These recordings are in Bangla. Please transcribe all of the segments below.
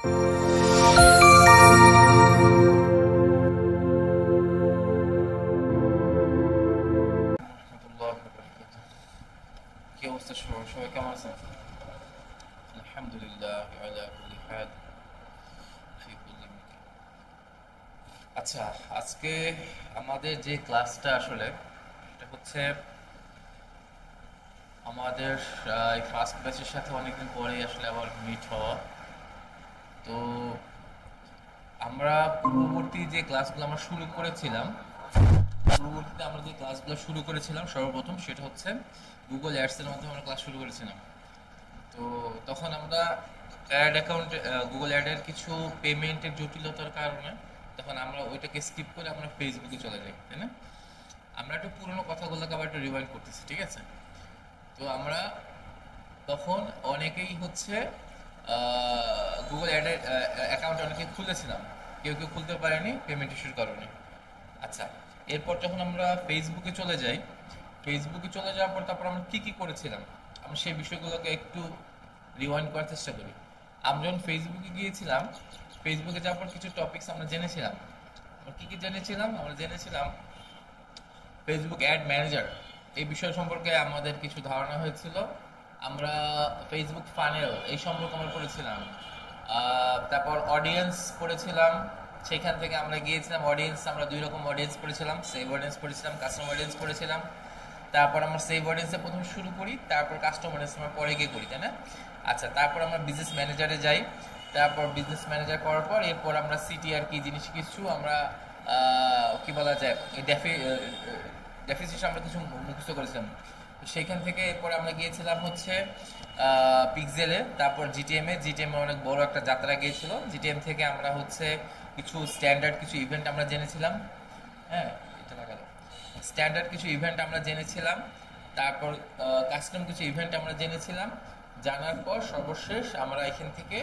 কি অবস্থা সবাই কেমন আছেন? আলহামদুলিল্লাহ আলা কুল্লি হাল ফি কুল্লি মাকান। আচ্ছা, আজকে আমাদের যে ক্লাসটা আসলে এটা হচ্ছে আমাদের এই ফার্স্ট ব্যাচের সাথে অনেকদিন পরেই আসলে আবার মিট হওয়া। তো আমরা পূর্ববর্তী যে ক্লাসগুলো আমরা শুরু করেছিলাম পূর্ববর্তীতে আমরা যে ক্লাসগুলো শুরু করেছিলাম সর্বপ্রথম সেটা হচ্ছে গুগল অ্যাডস এর মাধ্যমে আমরা ক্লাস শুরু করেছিলাম। তো তখন আমরা অ্যাড অ্যাকাউন্ট গুগল অ্যাডের কিছু পেমেন্টের জটিলতার কারণে তখন আমরা ওইটাকে স্কিপ করে আমরা ফেসবুকে চলে যাই, তাই না? আমরা একটু পুরোনো কথাগুলোকে আবার একটু রিভাইন্ড করতেছি, ঠিক আছে? তো আমরা তখন অনেকেই হচ্ছে গুগল অ্যাডের অ্যাকাউন্ট অনেকে খুলেছিলাম, কেউ কেউ খুলতে পারেনি পেমেন্ট ইস্যুর কারণে। আচ্ছা, এরপর যখন আমরা ফেসবুকে চলে যাই, ফেসবুকে চলে যাওয়ার পর তারপর আমরা কি কি করেছিলাম আমরা সেই বিষয়গুলোকে একটু রিওয়াইন্ড করার চেষ্টা করি। আমরা যখন ফেসবুকে গিয়েছিলাম, ফেসবুকে যাওয়ার পর কিছু টপিকস আমরা জেনেছিলাম। আমরা কি কি জেনেছিলাম? আমরা জেনেছিলাম ফেসবুক অ্যাড ম্যানেজার, এই বিষয় সম্পর্কে আমাদের কিছু ধারণা হয়েছিল। আমরা ফেসবুক ফানেল এই সম্পর্কে আমরা পড়েছিলাম। তারপর অডিয়েন্স পড়েছিলাম। সেখান থেকে আমরা গিয়েছিলাম অডিয়েন্স, আমরা দুই রকম অডিয়েন্স পড়েছিলাম, সেভ অডিয়েন্স পড়েছিলাম, কাস্টমার অডিয়েন্স পড়েছিলাম। তারপর আমরা সেভ অডিয়েন্সে প্রথম শুরু করি, তারপর কাস্টমার অডিয়েন্স আমরা পরে গিয়ে করি, তাই না? আচ্ছা, তারপর আমরা বিজনেস ম্যানেজারে যাই। তারপর বিজনেস ম্যানেজার করার পর এরপর আমরা সিটিআর কি জিনিস কিছু আমরা কি বলা যায় ডেফিসিশন আমরা কিছু মুখস্থ করেছিলাম। তো সেইখান থেকে এরপর আমরা গিয়েছিলাম হচ্ছে পিক্সেলে, তারপর জিটিএম এ অনেক বড় একটা যাত্রা গিয়েছিল। জিটিএম থেকে আমরা হচ্ছে কিছু স্ট্যান্ডার্ড কিছু ইভেন্ট আমরা জেনেছিলাম। হ্যাঁ, এটা লাগালো। স্ট্যান্ডার্ড কিছু ইভেন্ট আমরা জেনেছিলাম, তারপর কাস্টম কিছু ইভেন্ট আমরা জেনেছিলাম। জানার পর সর্বশেষ আমরা এখান থেকে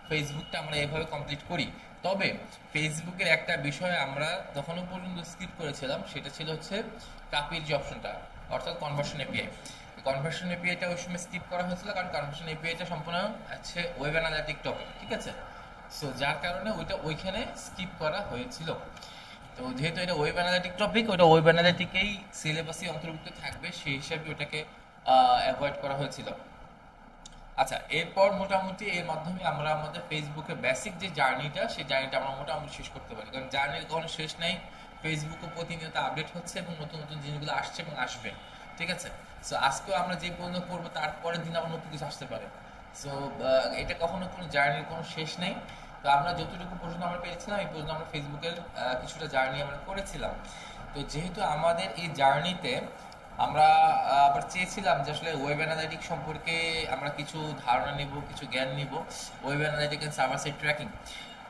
ফেসবুকটা আমরা এভাবে কমপ্লিট করি। তবে ফেসবুকের একটা বিষয় আমরা তখনও পর্যন্ত স্কিপ করেছিলাম, সেটা ছিল হচ্ছে কাপির যে অপশনটা, অর্থাৎ কনভার্সন এপিআই। কনভার্সন এপিআইটা ওই সময় স্কিপ করা হয়েছিল, কারণ কনভার্সন এপিআইটা সম্পূর্ণ হচ্ছে ওয়েব অ্যানালিটিক টপিক, ঠিক আছে? সো যার কারণে ওইটা ওইখানে স্কিপ করা হয়েছিল। তো যেহেতু এটা ওয়েব অ্যানালিটিক টপিক, ওটা ওয়েব অ্যানালিটিকেই সিলেবাসে অন্তর্ভুক্ত থাকবে, সেই হিসাবে ওটাকে অ্যাভয়েড করা হয়েছিল। আচ্ছা, এরপর মোটামুটি এর মাধ্যমে আমরা আমাদের ফেসবুকের বেসিক যে জার্নিটা, সেই জার্নিটা আমরা মোটামুটি শেষ করতে পারি, কারণ জার্নির কোনো শেষ নেই। ফেসবুকও প্রতিনিয়ত আপডেট হচ্ছে এবং নতুন নতুন জিনিসগুলো আসছে এবং আসবে, ঠিক আছে? সো আজকেও আমরা যে পর্যন্ত করবো তারপরের দিন আবার নতুন কিছু আসতে পারে। সো এটা কখনো কোনো জার্নির কোনো শেষ নেই। তো আমরা যতটুকু পর্যন্ত আমরা পেরেছিলাম এই পর্যন্ত আমরা ফেসবুকের কিছুটা জার্নি আমরা করেছিলাম। তো যেহেতু আমাদের এই জার্নিতে আমরা আবার চেয়েছিলাম যে আসলে ওয়েব অ্যানালাইটিক সম্পর্কে আমরা কিছু ধারণা নিব, কিছু জ্ঞান নিব, web analytic and server side tracking.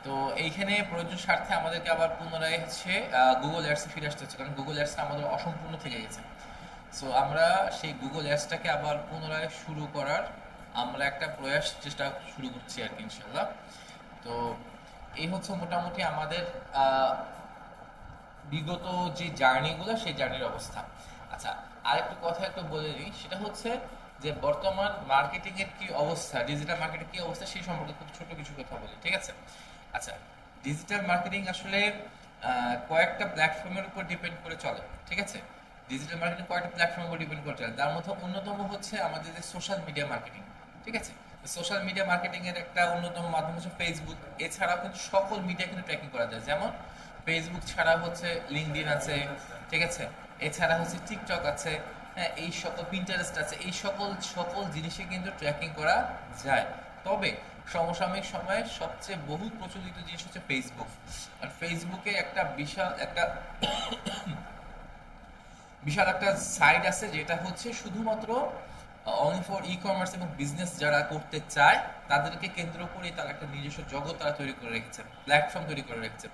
তো এইখানে প্রয়োজন স্বার্থে আমাদেরকে আবার পুনরায় হচ্ছে গুগল অ্যাডসে ফিরে আসতে হচ্ছে, কারণ গুগল অ্যাডসটা আমাদের অসম্পূর্ণ থেকে গেছে। সো আমরা সেই গুগল অ্যাডসটাকে আবার পুনরায় শুরু করার আমরা একটা প্রয়াস চেষ্টা শুরু করছি আর কি, ইনশাল্লাহ। তো এই হচ্ছে মোটামুটি আমাদের বিগত যে জার্নিগুলো, সেই জার্নির অবস্থা। আচ্ছা, আরেকটু কথা একটু বলে নিই, সেটা হচ্ছে যে বর্তমান মার্কেটিং এর কি অবস্থা, ডিজিটাল মার্কেটের কি অবস্থা সেই সম্পর্কে খুব ছোট কিছু কথা বলি, ঠিক আছে? আচ্ছা, ডিজিটাল মার্কেটিং আসলে কয়েকটা প্ল্যাটফর্মের উপর ডিপেন্ড করে চলে, ঠিক আছে? ডিজিটাল মার্কেটিং কয়েকটা প্ল্যাটফর্মের উপর ডিপেন্ড করে চলে, তার মধ্যে অন্যতম হচ্ছে আমাদের যে সোশ্যাল মিডিয়া মার্কেটিং, ঠিক আছে? সোশ্যাল মিডিয়া মার্কেটিং এর একটা অন্যতম মাধ্যম হচ্ছে ফেসবুক। এছাড়াও কিন্তু সকল মিডিয়া কিন্তু ট্র্যাকিং করা যায়, যেমন ফেসবুক ছাড়া হচ্ছে লিঙ্কডইন আছে, ঠিক আছে? এছাড়া হচ্ছে টিকটক আছে, হ্যাঁ, এই সকল পিন্টারেস্ট আছে, এই সকল সকল জিনিসে কিন্তু ট্র্যাকিং করা যায়। তবে সমসাময়িক সময়ে সবচেয়ে বহু প্রচলিত জিনিস হচ্ছে ফেসবুক। আর ফেসবুকে একটা বিশাল একটা বিশাল একটা সাইট আছে, যেটা হচ্ছে শুধুমাত্র অনলি ফর ই কমার্স এবং বিজনেস যারা করতে চায় তাদেরকে কেন্দ্র করে তারা একটা নিজস্ব জগৎ তারা তৈরি করে রেখেছে, প্ল্যাটফর্ম তৈরি করে রেখেছে।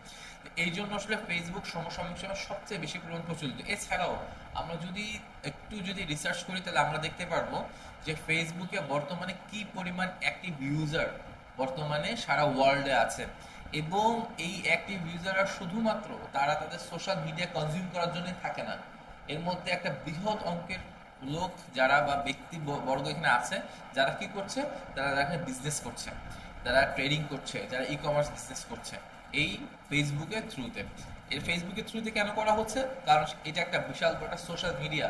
এই জন্য আসলে ফেসবুক সমসাময়িক সময় সবচেয়ে বেশি পরিমাণ প্রচলিত। এছাড়াও আমরা যদি একটু যদি রিসার্চ করি তাহলে আমরা দেখতে পারবো যে ফেসবুকে বর্তমানে কি পরিমাণ অ্যাক্টিভ ইউজার বর্তমানে সারা ওয়ার্ল্ডে আছে, এবং এই অ্যাক্টিভ ইউজাররা শুধুমাত্র তারা তাদের সোশ্যাল মিডিয়া কনজিউম করার জন্যই থাকে না। এর মধ্যে একটা বৃহৎ অঙ্কের লোক যারা বা ব্যক্তি বর্গ এখানে আছে, যারা কি করছে, তারা এখানে বিজনেস করছে। যারা ট্রেডিং করছে, যারা ই কমার্স বিজনেস করছে এই ফেসবুকের থ্রুতে। এর ফেসবুকের থ্রুতে কেন করা হচ্ছে? কারণ এটা একটা বিশাল বড় সোশ্যাল মিডিয়া,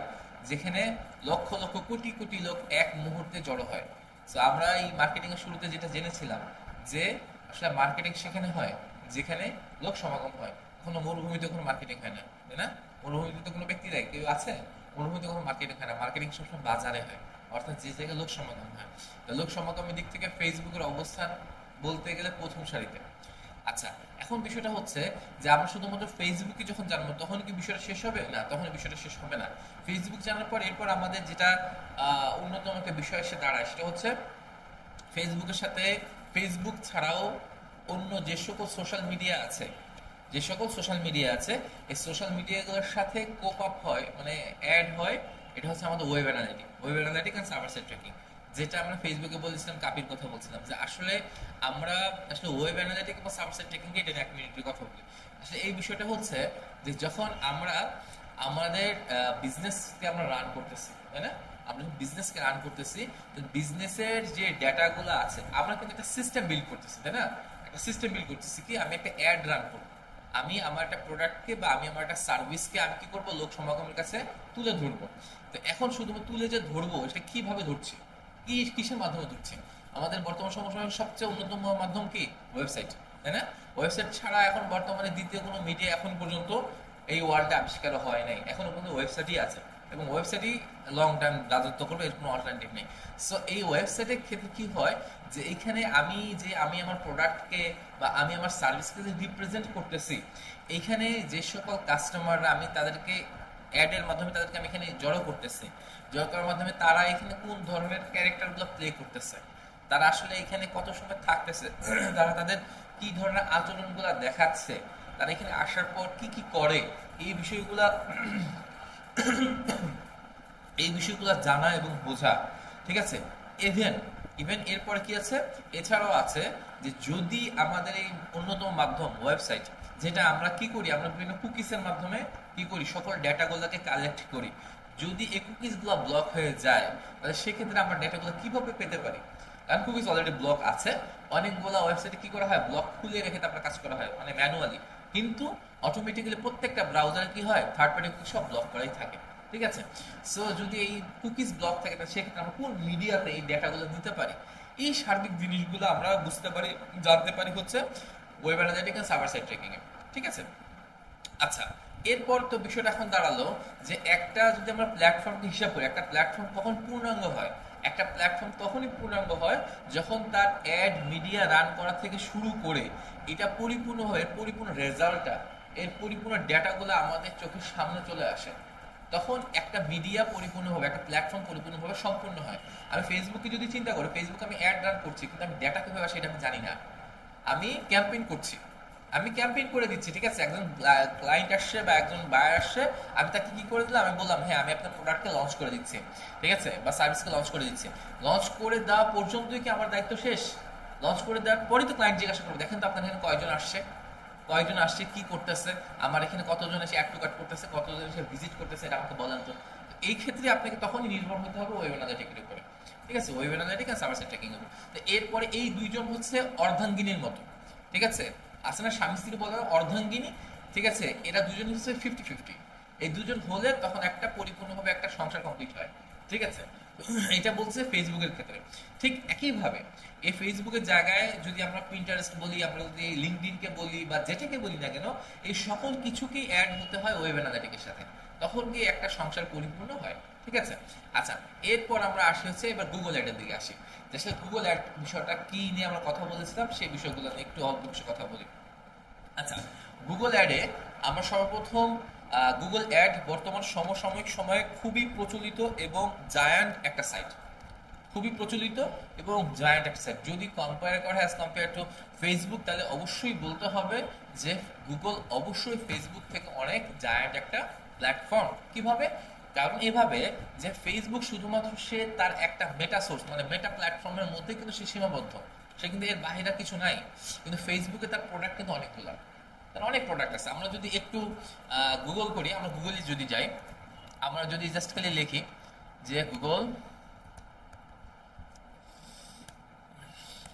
যেখানে লক্ষ লক্ষ কোটি কোটি লোক এক মুহূর্তে জড়ো হয়। তো আমরা এই মার্কেটিং এর শুরুতে যেটা জেনেছিলাম যে আসলে মার্কেটিং সেখানে হয় যেখানে লোক সমাগম হয়। কোনো মরুভূমিতে কোনো মার্কেটিং হয় না, তাই না? মরুভূমিতে তো কোনো ব্যক্তি দেয় কেউ আছে? মরুভূমিতে কোনো মার্কেটিং হয় না, মার্কেটিং সবসময় বাজারে হয়, অর্থাৎ যে জায়গায় লোক সমাগম হয়। তো লোক সমাগমের দিক থেকে ফেসবুকের অবস্থান বলতে গেলে প্রথম সারিতে। আচ্ছা, এখন বিষয়টা হচ্ছে যে আমরা শুধুমাত্র ফেসবুকে যখন জানবো তখন কি বিষয়টা শেষ হবে? না, তখন বিষয়টা শেষ হবে না। ফেসবুক জানার পর এরপর আমাদের যেটা অন্যতম একটা বিষয় এসে দাঁড়ায় সেটা হচ্ছে ফেসবুকের সাথে, ফেসবুক ছাড়াও অন্য যে সকল সোশ্যাল মিডিয়া আছে, যে সকল সোশ্যাল মিডিয়া আছে এই সোশ্যাল মিডিয়াগুলোর সাথে কোপ আপ হয়, মানে অ্যাড হয়। এটা হচ্ছে আমাদের web analytic, web analytic and server side tracking, যেটা আমরা ফেসবুকে বলেছিলাম, কাপির কথা বলছিলাম যে আসলে আমরা আসলে ওয়েব অ্যানালিটিক বা সার্ভার সাইড ট্র্যাকিং এটা এক মিনিটের কথা বলি। আসলে এই বিষয়টা হচ্ছে যে যখন আমরা আমাদের বিজনেসকে আমরা রান করতেছি, তাই না? আমরা যখন বিজনেসকে রান করতেছি তো বিজনেসের যে ডেটাগুলো আছে আমরা কিন্তু একটা সিস্টেম বিল্ড করতেছি, তাই না? একটা সিস্টেম বিল্ড করতেছি কি আমি একটা অ্যাড রান করবো, আমি আমার একটা প্রোডাক্টকে বা আমি আমার একটা সার্ভিসকে আমি কি করবো লোক সমাগমের কাছে তুলে ধরবো। তো এখন শুধুমাত্র তুলে যে ধরবো সেটা কিভাবে ধরছি, কি কিসের মাধ্যমে ধরছি? আমাদের বর্তমান সময়ের সবচেয়ে অন্যতম মাধ্যম কি? ওয়েবসাইট, তাই না? ওয়েবসাইট ছাড়া এখন বর্তমানে দ্বিতীয় কোনো মিডিয়া এখন পর্যন্ত এই ওয়ার্ল্ডে আবিষ্কার হয় নাই, এখনো পর্যন্ত ওয়েবসাইটই আছে এবং ওয়েবসাইটই লং টাইম রাজত্ব করবে, এর কোনো অল্টারনেটিভ নেই। সো এই ওয়েবসাইটের ক্ষেত্রে কি হয় যে এখানে আমি আমার প্রোডাক্টকে বা আমি আমার সার্ভিসকে যে রিপ্রেজেন্ট করতেছি, এইখানে যে সকল কাস্টমাররা আমি তাদেরকে অ্যাডের মাধ্যমে তাদেরকে আমি এখানে জড়ো করতেছি, জড়ো করার মাধ্যমে তারা এখানে কোন ধরনের ক্যারেক্টারগুলো প্লে করতেছে, তারা আসলে এখানে কত সময় থাকতেছে, তারা তাদের কি ধরনের আচরণগুলো দেখাচ্ছে, তারা এখানে আসার পর কি কি করে, এই বিষয়গুলা এই বিষয়গুলো জানা এবং বোঝা, ঠিক আছে? ইভেন ইভেন এরপরে কি আছে, এছাড়াও আছে যে যদি আমাদের এই অন্যতম মাধ্যম ওয়েবসাইট, যেটা আমরা কি করি, আমরা বিভিন্ন কুকিজের মাধ্যমে কি করি, সকল ডেটাগুলোকে কালেক্ট করি, যদি এই কুকিজগুলো ব্লক হয়ে যায় তাহলে সেক্ষেত্রে আমরা ডেটাগুলো কিভাবে পেতে পারি? কারণ কুকিজ অলরেডি ব্লক আছে, অনেকগুলো ওয়েবসাইটে কি করা হয়, ব্লক খুলে রেখে তারপরে কাজ করা হয়, মানে ম্যানুয়ালি। কিন্তু অটোমেটিক্যালি প্রত্যেকটা ব্রাউজারে কি হয়, থার্ড পার্টি কুকি সব ব্লক করাই থাকে, ঠিক আছে? সো যদি এই কুকিজ ব্লক থাকে তাহলে সেক্ষেত্রে আমরা কোন মিডিয়াতে এই ডেটাগুলো দিতে পারি, এই সার্বিক জিনিসগুলো আমরা বুঝতে পারি, জানতে পারি হচ্ছে web analytic and server side tracking এ, ঠিক আছে? আচ্ছা, এরপর তো বিষয়টা এখন দাঁড়ালো যে একটা যদি আমরা প্ল্যাটফর্মকে হিসাব করি, একটা প্ল্যাটফর্ম কখন পূর্ণাঙ্গ হয়? একটা প্ল্যাটফর্ম তখনই পূর্ণাঙ্গ হয় যখন তার অ্যাড মিডিয়া রান করা থেকে শুরু করে এটা পরিপূর্ণ হয়ে পরিপূর্ণ রেজাল্টটা, এর পরিপূর্ণ ডেটাগুলো আমাদের চোখের সামনে চলে আসে, তখন একটা মিডিয়া পরিপূর্ণভাবে, একটা প্ল্যাটফর্ম পরিপূর্ণভাবে সম্পূর্ণ হয়। আমি ফেসবুকে যদি চিন্তা করি, ফেসবুকে আমি অ্যাড রান করছি কিন্তু আমি ডেটা কিভাবে আসে এটা আমি জানি না। আমি ক্যাম্পেইন করছি, আমি ক্যাম্পেইন করে দিচ্ছি, ঠিক আছে? একজন ক্লায়েন্ট আসছে বা একজন বায়ার আসছে, আমি তাকে কি করে দিলাম, আমি বললাম হ্যাঁ আমি আপনার প্রোডাক্টকে লঞ্চ করে দিচ্ছি, ঠিক আছে, বা সার্ভিসকে লঞ্চ করে দিচ্ছি। লঞ্চ করে দেওয়া পর্যন্তই কি আমার দায়িত্ব শেষ? লঞ্চ করে দেওয়ার পরেই তো ক্লায়েন্ট জিজ্ঞাসা করবে, দেখেন তো আপনার এখানে কয়জন আসছে, কয়জন আসছে, কি করতেছে, আমার এখানে কতজন এসে অ্যাড টু কাট করতেছে, কতজন এসে ভিজিট করতেছে, এটা আমাকে বলেন তো। এই ক্ষেত্রে আপনাকে তখনই নির্ভর হতে হবে ওয়েব অ্যানালিটিকের উপরে, ঠিক আছে? ওয়েব অ্যানালিটিক আর সার্ভার সাইড ট্র্যাকিং এর উপর। তো এরপরে এই দুইজন হচ্ছে অর্ধাঙ্গিনীর মতো, ঠিক আছে? আছে না স্বামী স্ত্রী বলা অর্ধাঙ্গিনী, ঠিক আছে? এরা দুজন হচ্ছে 50-50, এই দুজন হলে তখন একটা পরিপূর্ণভাবে একটা সংসার কমপ্লিট হয়, ঠিক আছে? এটা বলছে ফেসবুকের ক্ষেত্রে। ঠিক একইভাবে এই ফেসবুকের জায়গায় যদি আমরা পিন্টারেস্ট বলি, আমরা যদি লিঙ্কডইনকে বলি বা যেটাকে বলি না কেন, এই সকল কিছুকেই অ্যাড হতে হয় ওয়েব অ্যানালিটিকের সাথে, তখন গিয়ে একটা সংসার পরিপূর্ণ হয়, ঠিক আছে? আচ্ছা, এরপর আমরা আসি হচ্ছে এবার গুগল অ্যাডের দিকে আসি। আসলে গুগল অ্যাড বিষয়টা কি নিয়ে আমরা কথা বলেছিলাম সেই বিষয়গুলো নিয়ে একটু অল্প কিছু কথা বলি। আচ্ছা, গুগল অ্যাডে আমরা সর্বপ্রথম গুগল অ্যাড বর্তমান সমসাময়িক সময়ে খুবই প্রচলিত এবং জায়ান্ট একটা সাইট, খুবই প্রচলিত এবং জায়ান্ট একটা সাইট। যদি কম্পেয়ার করা অ্যাজ কম্পেয়ার টু ফেসবুক তাহলে অবশ্যই বলতে হবে যে গুগল অবশ্যই ফেসবুক থেকে অনেক জায়ান্ট একটা প্ল্যাটফর্ম। কিভাবে? কারণ এভাবে যে ফেসবুক শুধুমাত্র সে তার একটা মেটা সোর্স মানে মেটা প্ল্যাটফর্মের মধ্যে কিন্তু সে সীমাবদ্ধ, সে কিন্তু এর বাইরে কিছু নাই। কিন্তু ফেসবুকে তার প্রোডাক্ট কিন্তু অনেকগুলো, তার অনেক প্রোডাক্ট আছে। আমরা যদি একটু গুগল করি, আমরা গুগলে যদি যাই, আমরা যদি জাস্ট খালি লিখি যে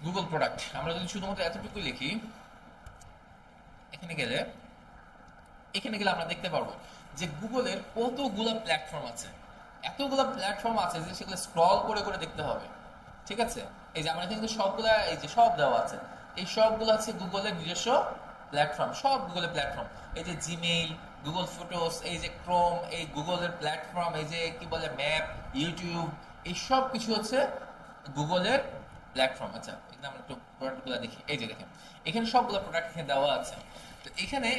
গুগল প্রোডাক্ট আমরা যদি শুধুমাত্র এতটুকু লিখি, এখানে গেলে আমরা দেখতে পারবো যে গুগলের কতগুলো প্ল্যাটফর্ম আছে, এতগুলো প্ল্যাটফর্ম আছে যে সেগুলো স্ক্রল করে করে দেখতে হবে। ঠিক আছে, এই যে আমরা কিন্তু সবগুলা এই যে সব দেওয়া আছে, এই সবগুলো আছে গুগলের নিজস্ব প্ল্যাটফর্ম, সব গুগলের প্ল্যাটফর্ম। এই যে জিমেইল, গুগল ফটোস, এই যে ক্রোম, এই গুগলের প্ল্যাটফর্ম, এই যে কি বলে ম্যাপ, ইউটিউব, এই সব কিছু হচ্ছে গুগলের প্ল্যাটফর্ম। আচ্ছা এখানে আমরা একটু প্রোডাক্টগুলো দেখি, এই যে দেখেন এখানে সবগুলো প্রোডাক্ট এখানে দেওয়া আছে। তো এখানে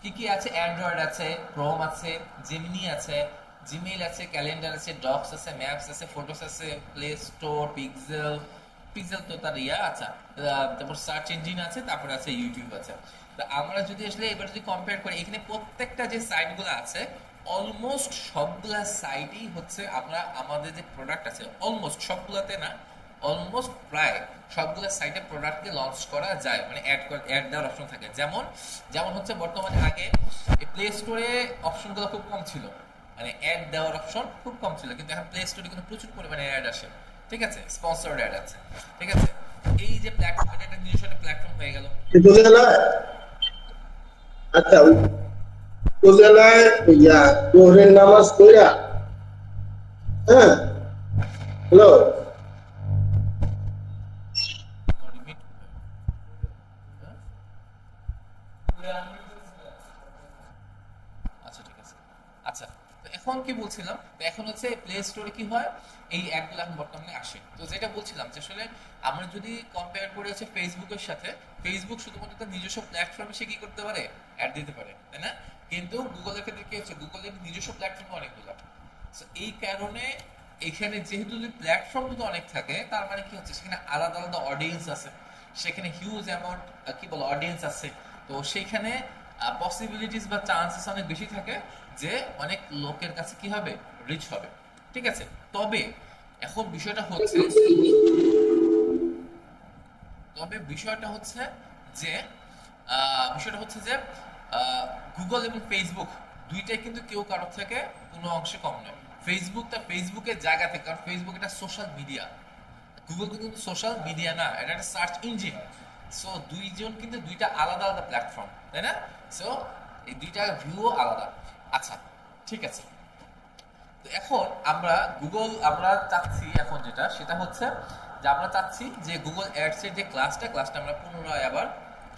কি কি আছে, অ্যান্ড্রয়েড আছে, ক্রোম আছে, জেমিনি আছে, জিমেইল আছে, ক্যালেন্ডার আছে, ডক্স আছে, ম্যাপস আছে, ফটোস আছে, প্লে স্টোর, পিক্সেল, তো তার আচ্ছা, তারপর সার্চ ইঞ্জিন আছে, তারপর আছে ইউটিউব আছে। তো আমরা যদি আসলে এবার যদি কম্পেয়ার করি, এখানে প্রত্যেকটা যে সাইটগুলো আছে অলমোস্ট সবগুলা সাইটই হচ্ছে আমরা আমাদের যে প্রোডাক্ট আছে অলমোস্ট সবগুলাতে না, অলমোস্ট প্রায় সবগুলো সাইটে প্রোডাক্টকে লঞ্চ করা যায়, মানে অ্যাড দেওয়ার অপশন থাকে। যেমন যেমন হচ্ছে বর্তমানে আগে এই প্লে স্টোরে অপশনগুলো খুব কম ছিল, মানে অ্যাড দেওয়ার অপশন খুব কম ছিল, কিন্তু এখন প্লে স্টোরে কিন্তু প্রচুর পরিমাণে অ্যাড আসে। ঠিক আছে, স্পন্সর্ড অ্যাড আছে। ঠিক আছে, এই যে প্ল্যাটফর্ম, এটা একটা নিজস্ব একটা প্ল্যাটফর্ম হয়ে গেল। আচ্ছা উপজেলায় জোহরের নামাজ কইরা, হ্যাঁ হ্যালো, আচ্ছা ঠিক আছে। আচ্ছা তো এখন কি বলছিলাম, তো এখন হচ্ছে প্লে স্টোরে কি হয়, এই অ্যাডগুলো এখন বর্তমানে আসে। তো যেটা বলছিলাম যে আসলে আমরা যদি কম্পেয়ার করে হচ্ছে ফেসবুকের সাথে, ফেসবুক শুধুমাত্র তার নিজস্ব প্ল্যাটফর্মে সে কি করতে পারে, অ্যাড দিতে পারে, তাই না? কিন্তু গুগলের ক্ষেত্রে কি হচ্ছে, গুগলের নিজস্ব প্ল্যাটফর্ম অনেকগুলো। এই কারণে এখানে যেহেতু প্ল্যাটফর্ম যদি অনেক থাকে, তার মানে কি হচ্ছে সেখানে আলাদা আলাদা অডিয়েন্স আছে, সেখানে হিউজ অ্যামাউন্ট কি বলে অডিয়েন্স আছে। তো সেখানে পসিবিলিটিস বা চান্সেস অনেক বেশি থাকে যে অনেক লোকের কাছে কি হবে, রিচ হবে। ঠিক আছে, তবে এখন বিষয়টা হচ্ছে যে গুগল এবং ফেসবুক দুইটাই কিন্তু কেউ কারোর থেকে কোনো অংশে কম নয়। ফেসবুক তার ফেসবুকের জায়গা থেকে, কারণ ফেসবুক এটা সোশ্যাল মিডিয়া, গুগল কিন্তু সোশ্যাল মিডিয়া না, এটা একটা সার্চ ইঞ্জিন। সো দুইজন কিন্তু দুইটা আলাদা আলাদা প্ল্যাটফর্ম, তাই না? সো এই দুইটা ভিউও আলাদা। আচ্ছা ঠিক আছে, তো এখন আমরা চাচ্ছি এখন যেটা সেটা হচ্ছে যে আমরা চাচ্ছি যে গুগল অ্যাডস এর যে ক্লাসটা আমরা পুনরায় আবার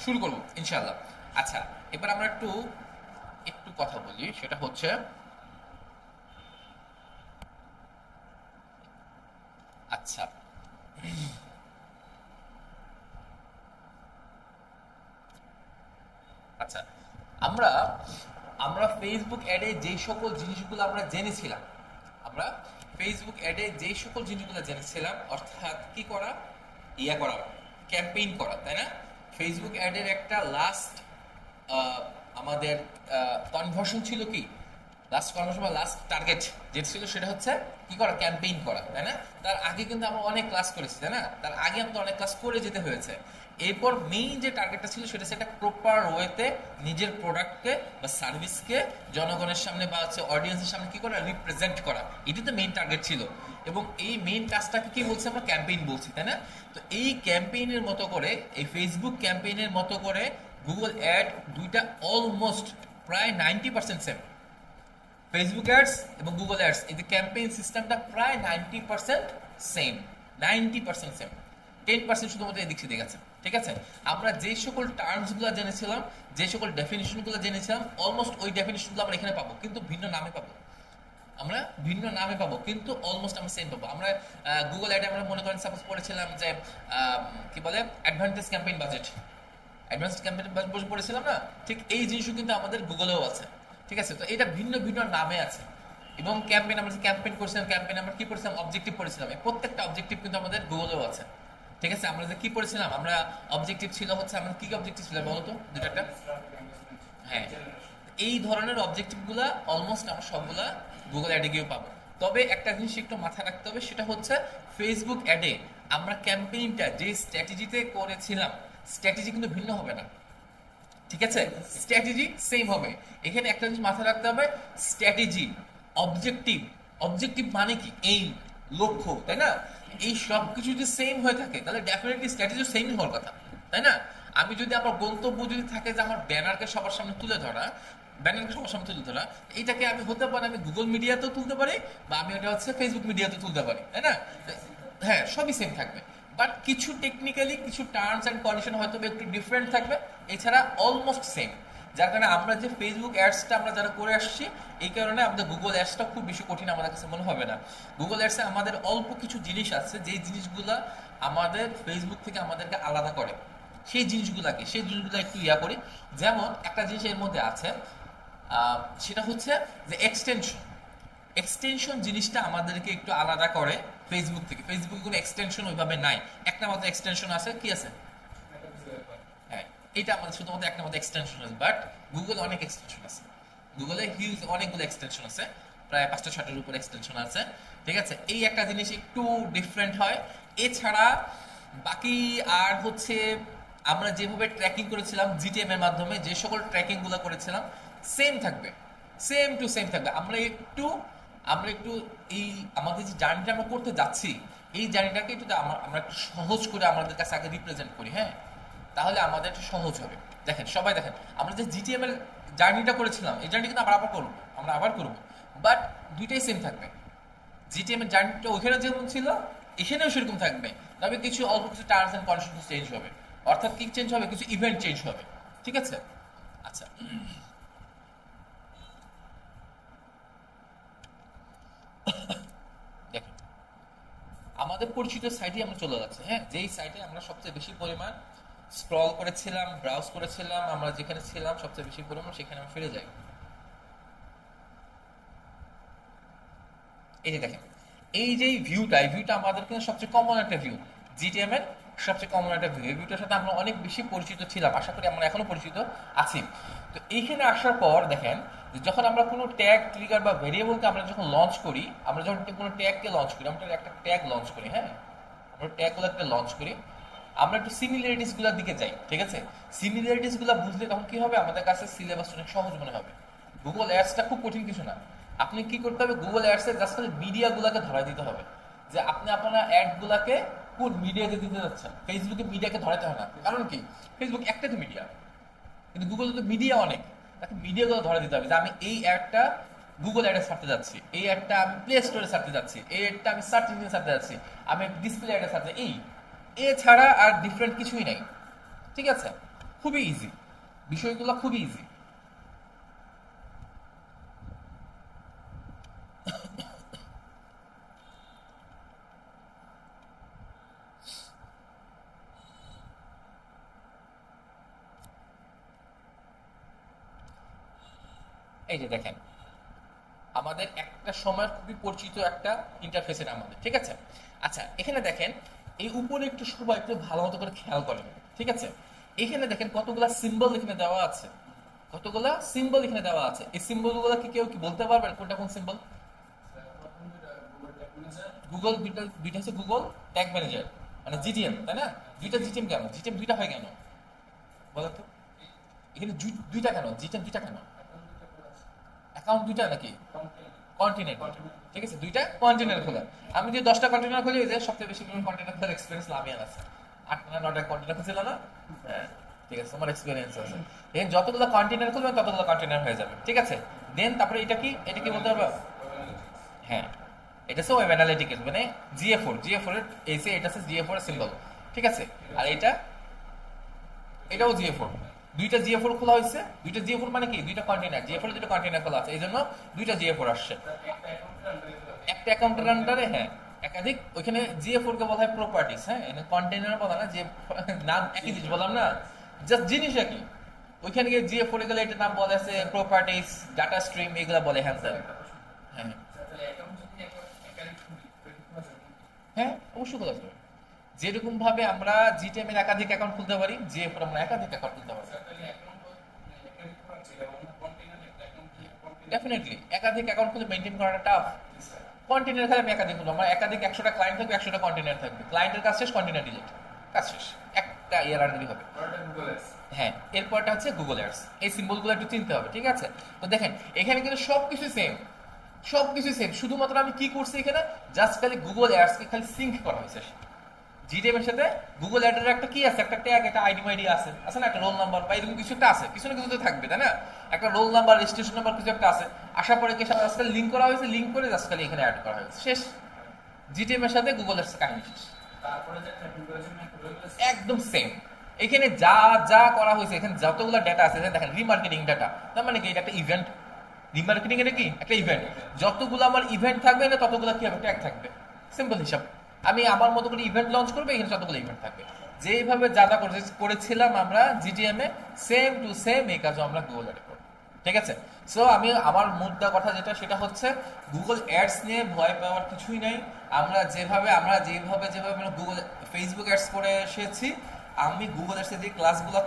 শুরু করব ইনশাআল্লাহ। আচ্ছা এবার আমরা একটু কথা বলি, সেটা হচ্ছে আচ্ছা আচ্ছা আমরা আমরা ফেসবুক অ্যাডে যে সকল জিনিসগুলো আমরা জেনেছিলাম, অর্থাৎ কি করা, করা, ক্যাম্পেইন করা, তাই না? ফেসবুক অ্যাডের একটা লাস্ট আমাদের কনভার্সন ছিল কি, লাস্ট টার্গেট যেটা ছিল সেটা হচ্ছে কি করা, ক্যাম্পেইন করা, তাই না? তার আগে কিন্তু আমরা অনেক ক্লাস করেছি, তাই না? তার আগে আমাদের অনেক ক্লাস করে যেতে হয়েছে। এরপর মেইন যে টার্গেটটা ছিল সেটা একটা প্রপার ওয়েতে নিজের প্রোডাক্টকে বা সার্ভিসকে জনগণের সামনে বা হচ্ছে অডিয়েন্সের সামনে কি করা, রিপ্রেজেন্ট করা, এটি তো মেইন টার্গেট ছিল। এবং এই মেইন কাজটাকে কি বলছি আমরা, ক্যাম্পেইন বলছি, তাই না? তো এই ক্যাম্পেইনের মতো করে, এই ফেসবুক ক্যাম্পেইনের মতো করে গুগল অ্যাড দুইটা অলমোস্ট প্রায় 90% সেম। ফেসবুক অ্যাডস এবং গুগল অ্যাডস এই যে ক্যাম্পেইন সিস্টেমটা প্রায় 90% সেম, 90% সেম, 10% শুধুমাত্র এদিক সেদিক আছে। ঠিক আছে, আমরা যে সকল টার্মসগুলো জেনেছিলাম, যে সকল ডেফিনিশনগুলো জেনেছিলাম, অলমোস্ট ওই ডেফিনিশনগুলো আমরা এখানে পাবো, কিন্তু ভিন্ন নামে পাবো, কিন্তু অলমোস্ট আমরা সেম পাবো। আমরা গুগল অ্যাডে আমরা মনে করেন সাপোজ পড়েছিলাম যে কি বলে অ্যাডভান্টেজ ক্যাম্পেইন বাজেট পড়েছিলাম না, ঠিক এই জিনিসও কিন্তু আমাদের গুগলেও আছে। ঠিক আছে, তো এটা ভিন্ন ভিন্ন নামে আছে। এবং ক্যাম্পেইন আমরা যে ক্যাম্পেইন করছিলাম, ক্যাম্পেইন আমরা কি করেছিলাম, অবজেক্টিভ পড়েছিলাম, এই প্রত্যেকটা অবজেক্টিভ কিন্তু আমাদের গুগলেও আছে। ঠিক আছে, আমরা যে কি পড়েছিলাম, আমরা অবজেক্টিভ ছিল হচ্ছে, আমাদের কি অবজেক্টিভ ছিল বলতো দুটো? হ্যাঁ, এই ধরনের অবজেক্টিভগুলো অলমোস্ট আমরা সবগুলা গুগল অ্যাডে গিয়ে পাবো। তবে একটা জিনিস একটু মাথায় রাখতে হবে, সেটা হচ্ছে ফেসবুক অ্যাডে আমরা ক্যাম্পেইনটা যে স্ট্র্যাটেজিতে করেছিলাম, স্ট্র্যাটেজি কিন্তু ভিন্ন হবে না। ঠিক আছে, স্ট্র্যাটেজি সেম হবে। এখানে একটা জিনিস মাথায় রাখতে হবে, স্ট্র্যাটেজি, অবজেক্টিভ মানে কি, এইম, লক্ষ্য, তাই না? এই সব কিছু যদি সেম হয়ে থাকে তাহলে ডেফিনেটলি স্ট্র্যাটেজি সেম হওয়ার কথা, তাই না? আমি যদি আমার গন্তব্য যদি থাকে যে আমার ব্যানারকে সবার সামনে তুলে ধরা, ব্যানারকে সবার সামনে তুলে ধরা, এইটাকে আমি হতে পারে আমি গুগল মিডিয়াতেও তুলতে পারি বা আমি এটা হচ্ছে ফেসবুক মিডিয়াতে তুলতে পারি, তাই না? হ্যাঁ, সবই সেম থাকবে, বাট কিছু টেকনিক্যালি কিছু টার্মস অ্যান্ড কন্ডিশন হয়তো একটু ডিফারেন্ট থাকবে, এছাড়া অলমোস্ট সেম। যার কারণে আমরা যে ফেসবুক অ্যাডসটা আমরা যারা করে আসছি, এই কারণে আমাদের গুগল অ্যাডসটা খুব বেশি কঠিন আমাদের কাছে মনে হবে না। গুগল অ্যাডসে আমাদের অল্প কিছু জিনিস আছে যেই জিনিসগুলো আমাদের ফেসবুক থেকে আমাদেরকে আলাদা করে, সেই জিনিসগুলো একটু করি। যেমন একটা জিনিস এর মধ্যে আছে, সেটা হচ্ছে যে এক্সটেনশন জিনিসটা আমাদেরকে একটু আলাদা করে ফেসবুক থেকে। ফেসবুকে কোনো এক্সটেনশন ওইভাবে নাই, একটা মাত্র এক্সটেনশন আছে, কি আছে? হ্যাঁ, এটা আমাদের শুধুমাত্র একটা মাত্র এক্সটেনশন আছে, বাট গুগল অনেক এক্সটেনশন আছে। গুগলে হিউজ অনেকগুলো এক্সটেনশন আছে, প্রায় 5টা-6টার উপর এক্সটেনশন আছে, ঠিক আছে? এই একটা জিনিস একটু ডিফারেন্ট হয়। এছাড়া বাকি আর হচ্ছে আমরা যেভাবে ট্র্যাকিং করেছিলাম জিটিএম এর মাধ্যমে, যে সকল ট্র্যাকিং গুলো করেছিলাম সেম থাকবে, সেম টু সেম থাকবে। আমরা একটু এই আমাদের যে জার্নিটা আমরা করতে যাচ্ছি, এই জার্নিটাকে একটু আমরা একটু সহজ করে আমাদের কাছে আগে রিপ্রেজেন্ট করি, হ্যাঁ, তাহলে আমাদের একটু সহজ হবে। দেখেন, সবাই দেখেন, আমরা যে জিটিএম এর জার্নিটা করেছিলাম, এই জার্নি কিন্তু আমরা আবার করবো, বাট দুইটাই সেম থাকবে। জিটিএম এর জার্নিটা ওইখানে যেমন ছিল এখানেও সেরকম থাকবে, তবে কিছু অল্প কিছু টার্মস এন্ড কন্ডিশন চেঞ্জ হবে। অর্থাৎ কি চেঞ্জ হবে? কিছু ইভেন্ট চেঞ্জ হবে, ঠিক আছে? আচ্ছা, দেখেন, আমাদের পরিচিত সাইটে আমরা চলে যাচ্ছি, হ্যাঁ, যেই সাইটে আমরা সবচেয়ে বেশি পরিমাণ স্ক্রল করেছিলাম, ব্রাউজ করেছিলাম, আমরা যেখানে ছিলাম সবচেয়ে বেশি পরিমাণ, সেখানে আমরা ফিরে যাই। এই যে দেখেন, এই যে ভিউটা আমাদের কিন্তু সবচেয়ে কমন একটা ভিউ, জিটিএম এর সবচেয়ে কমন একটা ভিউ। এই ভিউটার সাথে আমরা অনেক বেশি পরিচিত ছিলাম, আশা করি আমরা এখনো পরিচিত আছি। তো এইখানে আসার পর দেখেন, যখন আমরা কোনো ট্যাগ, ট্রিগার বা ভেরিয়েবলকে আমরা যখন লঞ্চ করি, আমরা যখন কোনো ট্যাগকে লঞ্চ করি, আমরা একটা ট্যাগ লঞ্চ করি, হ্যাঁ, আমরা ট্যাগগুলোকে লঞ্চ করি, আমরা একটু সিমিলারিটিস গুলোর দিকে যাই, ঠিক আছে? সিমিলারিটিস গুলো বুঝলে তখন কি হবে, আমাদের কাছে সিলেবাস অনেক সহজ মনে হবে। গুগল অ্যাডসটা খুব কঠিন কিছু না। আপনি কি করতে হবে, গুগল অ্যাডসে জাস্ট খালি মিডিয়া গুলাকে ধরাই দিতে হবে, যে আপনি আপনার অ্যাড গুলাকে কোন মিডিয়াতে দিতে যাচ্ছেন। ফেসবুকে মিডিয়াকে ধরাতে হয় না, কারণ কি, ফেসবুক একটা তো মিডিয়া, কিন্তু গুগলে তো মিডিয়া অনেক, তাকে মিডিয়াগুলো ধরে দিতে হবে যে আমি এই অ্যাডটা গুগল অ্যাডে ছাড়তে যাচ্ছি, এই অ্যাডটা আমি প্লে স্টোরে ছাড়তে যাচ্ছি, এই অ্যাডটা আমি সার্চ ইঞ্জিনে ছাড়তে যাচ্ছি, আমি ডিসপ্লে অ্যাডে ছাড়তে, এই এছাড়া আর ডিফারেন্ট কিছুই নাই, ঠিক আছে? খুবই ইজি, বিষয়গুলো খুবই ইজি। এই যে দেখেন, আমাদের একটা সময়ের খুবই পরিচিত একটা ইন্টারফেস এটা আমাদের, ঠিক আছে? আচ্ছা, এখানে দেখেন, এই উপরে একটু সবাই একটু ভালো মতো করে খেয়াল করেন, ঠিক আছে? এখানে দেখেন কতগুলা সিম্বল এখানে দেওয়া আছে, কতগুলা সিম্বল এখানে দেওয়া আছে। এই সিম্বল গুলো কি কেউ কি বলতে পারবেন কোনটা কোন সিম্বল? গুগল দুইটা হচ্ছে গুগল ট্যাগ ম্যানেজার, মানে জিটিএম, তাই না? দুইটা জিটিএম কেন? জিটিএম দুইটা হয় কেন বলেন তো? এখানে দুইটা কেন? জিটিএম দুইটা কেন? অ্যাকাউন্ট দুইটা নাকি? কন্টেনার, ঠিক আছে, দুইটা কন্টেনার খোলা। আমি যে 10টা কন্টেনার খুলি, যে সবচেয়ে বেশি কন্টেনার খোলার এক্সপিরিয়েন্স লামিয়ার আছে। 8টা-9টা কন্টেনার খুঁজছিল না? হ্যাঁ, ঠিক আছে, তোমার এক্সপিরিয়েন্স আছে। দেন যতগুলো কন্টেনার খুলবেন ততগুলো কন্টেনার হয়ে যাবে, ঠিক আছে? দেন তারপরে এটা কি বলতে পারবো? হ্যাঁ, এটা হচ্ছে ওয়েব অ্যানালিটিক্স, মানে জিএ4 এর এসে, এটা হচ্ছে জিএ4 এর সিম্বল, ঠিক আছে? আর এটাও জিএ4, দুইটা জিএ4 খোলা হয়েছে। দুইটা জিএ4 মানে কি, দুইটা কন্টেনার, জিএ4 দুইটা কন্টেনার খোলা আছে, এই জন্য দুইটা জিএ4 আসছে একটা অ্যাকাউন্টের আন্ডারে। হ্যাঁ, একাধিক, ওইখানে জিএ4 কে বলা হয় প্রপার্টিস, হ্যাঁ, এখানে কন্টেনার বলা না, যে নাম একই জিনিস বললাম না, জাস্ট জিনিস একই। ওইখানে গিয়ে জিএ4 গেলে এটার নাম বলে আছে প্রপার্টিস, ডাটা স্ট্রিম, এগুলা বলে। হ্যাঁ স্যার, হ্যাঁ হ্যাঁ, অবশ্যই খোলা যাবে। যেরকম ভাবে আমরা জিটিএম এর একাধিক অ্যাকাউন্ট খুলতে পারি, জিএ4 আমরা একাধিক অ্যাকাউন্ট খুলতে পারি। ডেফিনেটলি একাধিক অ্যাকাউন্ট খুলে মেইনটেইন করাটা টাফ। কন্টেনার খেলে আমি একাধিক খুলবো, আমার একাধিক 100টা ক্লায়েন্ট থাকবে, 100টা কন্টেনার থাকবে, ক্লায়েন্টের কাজ শেষ, কন্টেনার ডিলিট, কাজ শেষ, একটা ইয়ার আন্ডারই হবে। হ্যাঁ, এরপরটা হচ্ছে গুগল অ্যাডস। এই সিম্বলগুলো একটু চিনতে হবে, ঠিক আছে? তো দেখেন, এখানে কিন্তু সবকিছু সেম, সবকিছু সেম, শুধুমাত্র আমি কি করছি এখানে, জাস্ট খালি গুগল অ্যাডস কে খালি সিঙ্ক করা হয়েছে জিটিএম এর সাথে। গুগল অ্যাডের একটা কি আছে, একটা ট্যাগ, একটা আইডি মাইডি আছে আছে না, একটা রোল নাম্বার বা এরকম কিছু একটা আছে, কিছু না কিছু তো থাকবে তাই না, একটা রোল নাম্বার, রেজিস্ট্রেশন নাম্বার কিছু একটা আছে। আসার পরে কি জাস্ট খালি লিঙ্ক করা হয়েছে, লিঙ্ক করে জাস্ট খালি এখানে অ্যাড করা হয়েছে, শেষ। জিটিএম এর সাথে গুগল অ্যাডস কাহিনী শেষ। তারপরে যে ট্র্যাকিং করেছেন একদম সেম। এখানে যা যা করা হয়েছে, এখানে যতগুলো ডেটা আছে দেখেন, রিমার্কেটিং ডাটা, তার মানে কি এটা একটা ইভেন্ট। রিমার্কেটিং এটা কি একটা ইভেন্ট, যতগুলো আমার ইভেন্ট থাকবে না ততগুলো কি হবে, ট্যাগ থাকবে। সিম্পল হিসাব। আমি আমার মতো করে ইভেন্ট লঞ্চ করবো, এখানে যতগুলো ইভেন্ট থাকবে। যেভাবে যা যা করেছিলাম আমরা GTM A, same to same এই কাজও আমরা গুগল অ্যাডে করবো। ঠিক আছে। সো আমি আমার মুদ্রা কথা যেটা, সেটা হচ্ছে গুগল অ্যাডস নিয়ে ভয় পাওয়ার কিছুই নাই। আমরা যেভাবে গুগল ফেসবুক অ্যাডস করে এসেছি, আমি গুগল অ্যাডসে যে ক্লাসগুলো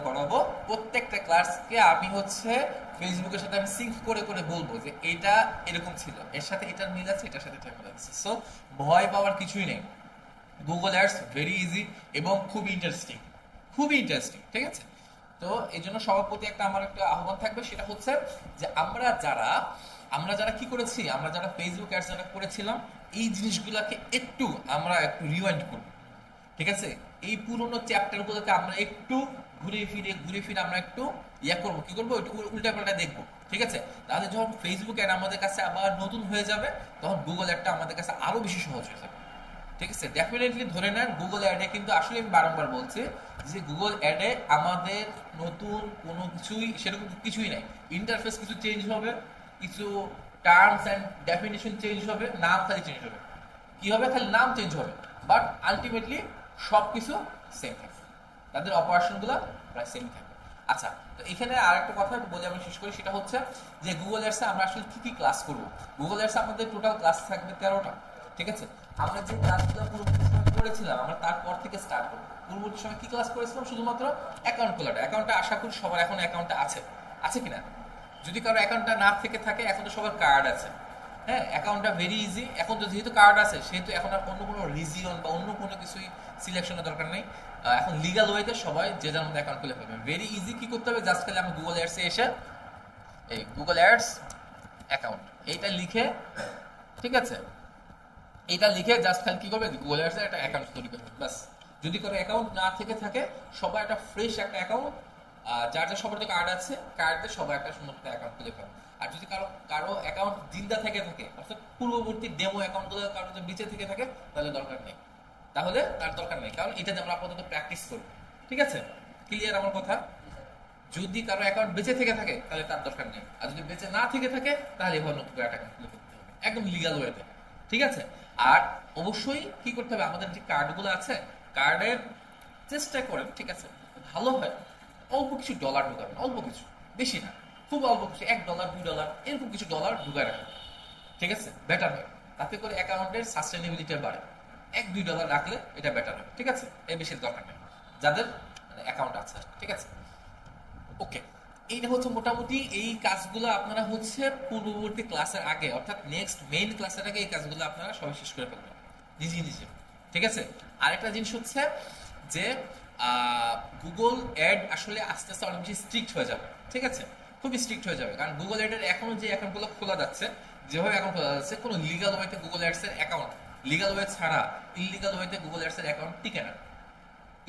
করাবো, প্রত্যেকটা ক্লাসকে আমি হচ্ছে ফেসবুকের সাথে আমি সিঙ্ক করে করে বলবো যে এটা এরকম ছিল, এর সাথে এটার মিল আছে, এটার সাথে এটার মিল আছে। সো ভয় পাওয়ার কিছুই নেই। গুগল অ্যাডস ভেরি ইজি এবং খুবই ইন্টারেস্টিং, খুবই ইন্টারেস্টিং। ঠিক আছে। তো এই জন্য সবার প্রতি একটা আমার একটা আহ্বান থাকবে, সেটা হচ্ছে যে আমরা যারা কি করেছি, আমরা যারা ফেসবুক অ্যাডস যারা করেছিলাম, এই জিনিসগুলোকে আমরা একটু রিওয়াইন্ড করব। ঠিক আছে। এই পুরোনো চ্যাপ্টারগুলোকে আমরা একটু ঘুরে ফিরে আমরা একটু করবো, কি করবো, একটু উল্টা পাল্টা দেখবো। ঠিক আছে। তাহলে যখন ফেসবুক অ্যাড আমাদের কাছে আবার নতুন হয়ে যাবে, তখন গুগল অ্যাডটা আমাদের কাছে আরো বেশি সহজ হয়ে যাবে। ঠিক আছে। ডেফিনেটলি ধরে নেন গুগল অ্যাডে, কিন্তু আসলে আমি বারংবার বলছি যে গুগল অ্যাডে আমাদের নতুন কোনো সেরকম কিছুই নাই। ইন্টারফেস কিছু চেঞ্জ হবে, কিছু টার্মস অ্যান্ড ডেফিনেশন চেঞ্জ হবে, নাম খালি চেঞ্জ হবে। কি হবে, খালি নাম চেঞ্জ হবে, বাট আলটিমেটলি সবকিছু সেম থাকবে, তাদের অপারেশনগুলো প্রায় সেম থাকবে। আচ্ছা, তো এখানে আরেকটা কথা বলে আমি শেষ করি, সেটা হচ্ছে যে গুগল অ্যাডসে আমরা আসলে কি কি ক্লাস করবো। গুগল অ্যাডসে আমাদের টোটাল ক্লাস থাকবে 13টা। ঠিক আছে। আমরা যে ক্লাসগুলো পূর্ববর্তী সময় করেছিলাম, আমরা তারপর থেকে স্টার্ট করবো। পূর্ববর্তী সময় কি ক্লাস করেছিলাম, শুধুমাত্র অ্যাকাউন্ট খোলাটা। অ্যাকাউন্টটা আশা করি সবার এখন অ্যাকাউন্টটা আছে কিনা, যদি কারো অ্যাকাউন্টটা না থেকে থাকে, এখন তো সবার কার্ড আছে। হ্যাঁ, অ্যাকাউন্টটা ভেরি ইজি। এখন তো যেহেতু কার্ড আছে, সেহেতু এখন আর অন্য কোনো রিজিয়ন বা অন্য কোনো কিছুই সিলেকশনের দরকার নেই। এখন লিগাল ওয়েতে সবাই যে যার মধ্যে অ্যাকাউন্ট খুলে ফেলবে, ভেরি ইজি। কি করতে হবে, জাস্ট খালি আমি গুগল অ্যাডসে এসে এই গুগল অ্যাডস অ্যাকাউন্ট এইটা লিখে, ঠিক আছে, এটা লিখে জাস্ট খালি কি করবে, গুগল অ্যাডসে একটা অ্যাকাউন্ট তৈরি করবে, বাস। যদি কারো অ্যাকাউন্ট না থেকে থাকে, সবাই একটা ফ্রেশ একটা অ্যাকাউন্ট, যার সবার তো কার্ড আছে, কার্ডে সবাই একটা সুন্দর একটা অ্যাকাউন্ট খুলে ফেলবে। আর যদি কারো অ্যাকাউন্ট জিন্দা থেকে থাকে, অর্থাৎ পূর্ববর্তী ডেমো অ্যাকাউন্টগুলো কারো যদি নিচে থেকে থাকে, তাহলে দরকার নেই, কারণ এটা আমরা আপাতত প্র্যাকটিস করব। ঠিক আছে, ক্লিয়ার আমার কথা? যদি কারো অ্যাকাউন্ট বেঁচে থেকে থাকে, তাহলে তার দরকার নেই। আর যদি বেঁচে না থেকে থাকে, তাহলে এভাবে নতুন করে অ্যাকাউন্ট খুলে ফেলতে হবে, একদম লিগাল ওয়েতে। ঠিক আছে। আর অবশ্যই কি করতে হবে, আমাদের যে কার্ডগুলো আছে, কার্ডের চেষ্টা করেন, ঠিক আছে, ভালো হয় অল্প কিছু ডলার ঢুকাবেন, অল্প কিছু, বেশি না, খুব অল্প কিছু, $1 $2 এরকম কিছু ডলার ঢুকায় রাখেন। ঠিক আছে, বেটার হয়, তাতে করে অ্যাকাউন্টের সাস্টেনেবিলিটি বাড়ে। $1-2 রাখলে এটা বেটার হয়। ঠিক আছে, এর বেশি দরকার নেই যাদের অ্যাকাউন্ট আছে। ঠিক আছে, ওকে। এইটা হচ্ছে মোটামুটি এই কাজগুলো আপনারা হচ্ছে পূর্ববর্তী ক্লাসের আগে, অর্থাৎ নেক্সট মেইন ক্লাসের আগে এই কাজগুলো আপনারা সবাই শেষ করে ফেলবেন নিজে। ঠিক আছে। আরেকটা জিনিস হচ্ছে যে গুগল অ্যাড আসলে আস্তে আস্তে অনেক বেশি স্ট্রিক্ট হয়ে যাবে। ঠিক আছে, খুবই স্ট্রিক্ট হয়ে যাবে, কারণ গুগল অ্যাডের এখনো যে অ্যাকাউন্টগুলো খোলা যাচ্ছে, যেভাবে অ্যাকাউন্ট খোলা যাচ্ছে, কোনো লিগাল ওয়েতে গুগল অ্যাডস এর অ্যাকাউন্ট, লিগাল ওয়ে ছাড়া ইললিগাল ওয়েতে গুগল অ্যাডস এর অ্যাকাউন্ট টিকে না।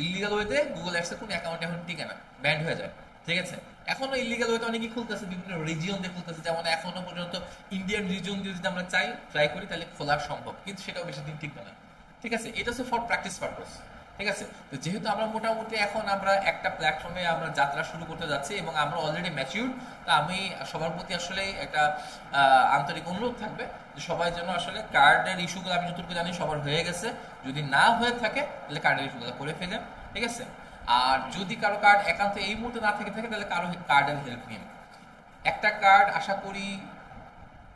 ইললিগাল ওয়েতে গুগল অ্যাডস এর কোনো অ্যাকাউন্ট এখন টিকে না, ব্যান্ড হয়ে যায়। ঠিক আছে, এখনো ইললিগাল ওয়েতে অনেকেই খুলতেছে, বিভিন্ন রিজিয়ন দিয়ে খুলতেছে, যেমন এখনো পর্যন্ত ইন্ডিয়ান রিজিয়ন দিয়ে যদি আমরা ট্রাই করি, তাহলে খোলা সম্ভব, কিন্তু সেটাও বেশি দিন টিকবে না। ঠিক আছে, এটা হচ্ছে ফর প্র্যাকটিস পারপাস। ঠিক আছে, তো যেহেতু আমরা মোটামুটি এখন আমরা একটা প্ল্যাটফর্মে আমরা যাত্রা শুরু করতে যাচ্ছি এবং আমরা অলরেডি ম্যাচিউর, তো আমি সবার প্রতি আসলে একটা আন্তরিক অনুরোধ থাকবে যে সবাই যেন আসলে কার্ডের ইস্যুগুলো, আমি যতটুকু জানি সবার হয়ে গেছে, যদি না হয়ে থাকে তাহলে কার্ডের ইস্যুগুলো করে ফেলেন। ঠিক আছে, আর যদি কারো কার্ড একান্ত এই মুহূর্তে না থেকে থাকে, তাহলে কারো কার্ডের হেল্প নিন। একটা কার্ড আশা করি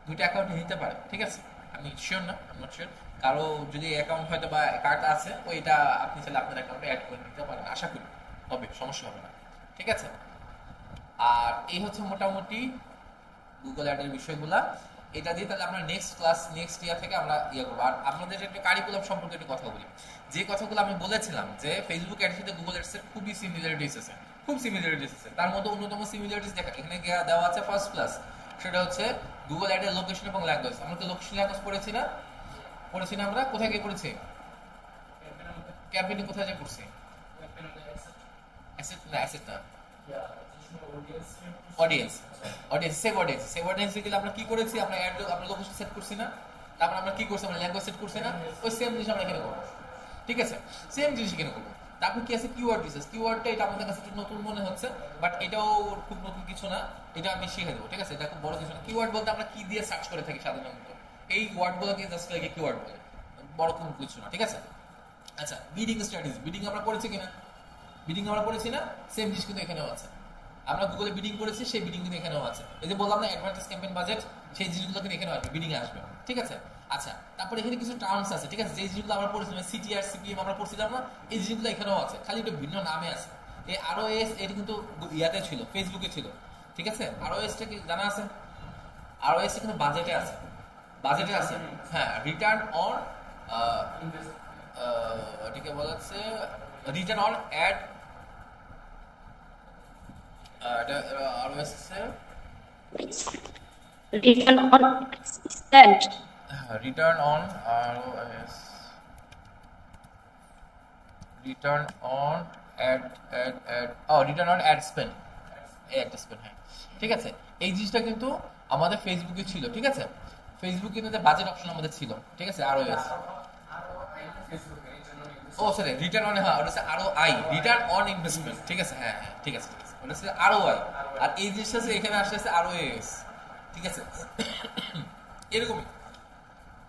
2টা অ্যাকাউন্টে নিতে পারে। ঠিক আছে, আমি শিওর না, নট শিওর, কারো যদি অ্যাকাউন্ট হয়তো বা কার্ড আছে, ওইটা আপনি চাইলে আপনার অ্যাকাউন্টে অ্যাড করে নিতে পারেন, আশা করি হবে, সমস্যা হবে না। ঠিক আছে, আর এই হচ্ছে মোটামুটি গুগল অ্যাডের বিষয়গুলা। এটা দিয়ে তাহলে আমরা নেক্সট ক্লাস, নেক্সট ইয়ার থেকে আমরা করবো। আর আপনাদের একটু কারিকুলাম সম্পর্কে একটু কথা বলি। যে কথাগুলো আমি বলেছিলাম যে ফেসবুক অ্যাডের সাথে গুগল অ্যাডস এর খুবই সিমিলারিটিস আছে, তার মধ্যে অন্যতম সিমিলারিটিস দেখা এখানে দেওয়া আছে ফার্স্ট ক্লাস। সেটা হচ্ছে গুগল অ্যাডের লোকেশন এবং ল্যাঙ্গুয়েজ। আমরা তো লোকেশন ল্যাঙ্গুয়েজ পড়েছি না? পড়েছি না আমরা? কোথায় গিয়ে পড়েছি? ক্যাম্পেইনে কোথায় গিয়ে পড়ছি? অ্যাসেট না, অ্যাসেট না, অডিয়েন্স। সেভ অডিয়েন্স গেলে আমরা কি করেছি? আমরা অ্যাড আমরা লোকেশন সেট করছি না, তারপর আমরা কি করছি? আমরা ল্যাঙ্গুয়েজ সেট করছি না? ওই সেম জিনিস আমরা এখানে করবো, ঠিক আছে? সেম জিনিস এখানে করবো। তারপর কি আছে? Keyword research. কিওয়ার্ডটা এটা আমাদের কাছে একটু নতুন মনে হচ্ছে, বাট এটাও খুব নতুন কিছু না, এটা আমি শিখে দেবো, ঠিক আছে? এটা খুব বড় কিছু না। কিওয়ার্ড বলতে আমরা কি দিয়ে সার্চ করে থাকি সাধারণত, এই ওয়ার্ডগুলোকে জাস্ট লাগে কিওয়ার্ড বলে, বড় কোনো কিছু না, ঠিক আছে? আচ্ছা, বিডিং স্ট্র্যাটেজি, বিডিং আমরা পড়েছি কিনা? বিডিং আমরা পড়েছি না? সেম জিনিস কিন্তু এখানেও আছে। আমরা গুগলে বিডিং করেছি, সেই বিডিং কিন্তু এখানেও আছে। এই যে বললাম না অ্যাডভান্টেজ ক্যাম্পেইন বাজেট, সেই জিনিসগুলো কিন্তু এখানেও আসবে, বিডিং আসবে, ঠিক আছে? আচ্ছা, তারপরে এখানে কিছু টার্মস আছে, ঠিক আছে? যে জিনিসগুলো আমরা পড়েছিলাম সিটিআর সিপিএম আমরা পড়ছিলাম না, এই জিনিসগুলো এখানেও আছে, খালি একটু ভিন্ন নামে আছে। এই আরওএস এটা কিন্তু ইয়াতে ছিল, ফেসবুকে ছিল, ঠিক আছে? আরওএসটা কি জানা আছে? আরওএসটা কিন্তু বাজেটে আছে, বাজেটে আছে। হ্যাঁ, রিটার্ন অন এটাকে বলা হচ্ছে return on ad, Return on spend. return on ROS, return on return on ad spend, হ্যাঁ, ঠিক আছে? এই জিনিসটা কিন্তু আমাদের ফেসবুকে ছিল, ঠিক আছে? ফেসবুক কিন্তু বাজেট অপশন আমাদের ছিল, ঠিক আছে? ROS, ও সরি, রিটার্ন অন, হ্যাঁ ওটা হচ্ছে ROI, রিটার্ন অন ইনভেস্টমেন্ট, ঠিক আছে? হ্যাঁ হ্যাঁ, ঠিক আছে, ঠিক আছে, ওটা হচ্ছে ROI। আর এই জিনিসটা এখানে আসছে ROAS, ঠিক আছে? এরকমই।